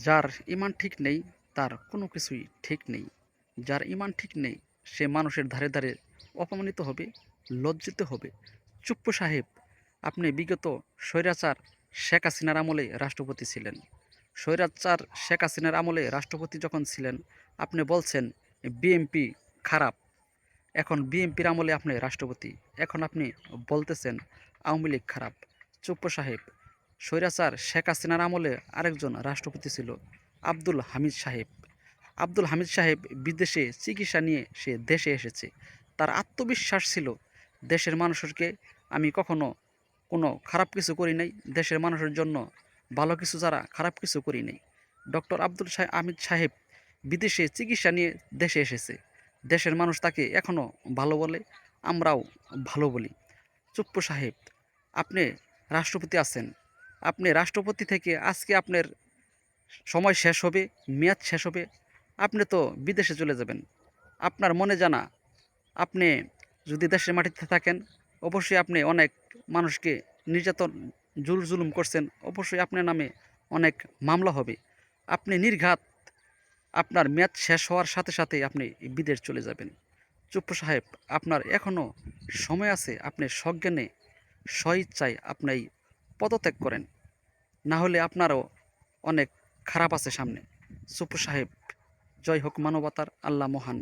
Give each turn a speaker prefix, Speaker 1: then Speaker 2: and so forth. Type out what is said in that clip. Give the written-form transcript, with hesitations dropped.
Speaker 1: যার ঈমান ঠিক নেই তার কোনো কিছুই ঠিক নেই। যার ঈমান ঠিক নেই সে মানুষের ধারে ধারে অপমানিত হবে, লজ্জিত হবে। চুপ্পু সাহেব, আপনি বিগত স্বৈরাচার শেখ হাসিনার আমলে রাষ্ট্রপতি ছিলেন। স্বৈরাচার শেখ হাসিনার আমলে রাষ্ট্রপতি যখন ছিলেন আপনি বলছেন বিএনপি খারাপ। এখন বিএনপির আমলে আপনি রাষ্ট্রপতি, এখন আপনি বলতেছেন আওয়ামী লীগ খারাপ। চুপ্পু সাহেব, স্বৈরাচার শেখ হাসিনার আমলে আরেকজন রাষ্ট্রপতি ছিল আব্দুল হামিদ সাহেব। আব্দুল হামিদ সাহেব বিদেশে চিকিৎসা নিয়ে সে দেশে এসেছে। তার আত্মবিশ্বাস ছিল দেশের মানুষকে আমি কখনো কোনো খারাপ কিছু করি নাই, দেশের মানুষের জন্য ভালো কিছু ছাড়া খারাপ কিছু করি নাই। ডক্টর আব্দুল হামিদ সাহেব বিদেশে চিকিৎসা নিয়ে দেশে এসেছে। দেশের মানুষ তাকে এখনও ভালো বলে, আমরাও ভালো বলি। চুপ্পু সাহেব, আপনি রাষ্ট্রপতি আছেন, আপনি রাষ্ট্রপতি থেকে আজকে আপনার সময় শেষ হবে, মেয়াদ শেষ হবে, আপনি তো বিদেশে চলে যাবেন। আপনার মনে জানা, আপনি যদি দেশের মাটিতে থাকেন অবশ্যই আপনি অনেক মানুষকে নির্যাতন জুলুম করছেন, অবশ্যই আপনার নামে অনেক মামলা হবে। আপনি নির্ঘাত আপনার মেয়াদ শেষ হওয়ার সাথে সাথে আপনি বিদেশ চলে যাবেন। চুপ্পু সাহেব, আপনার এখনও সময় আছে, আপনি সজ্ঞানে স্বইচ্ছায় আপনি পদত্যাগ করেন, না হলে আপনারও অনেক খারাপ আছে সামনে। চুপ্পু সাহেব, জয় হোক মানবতার, আল্লাহ মহান।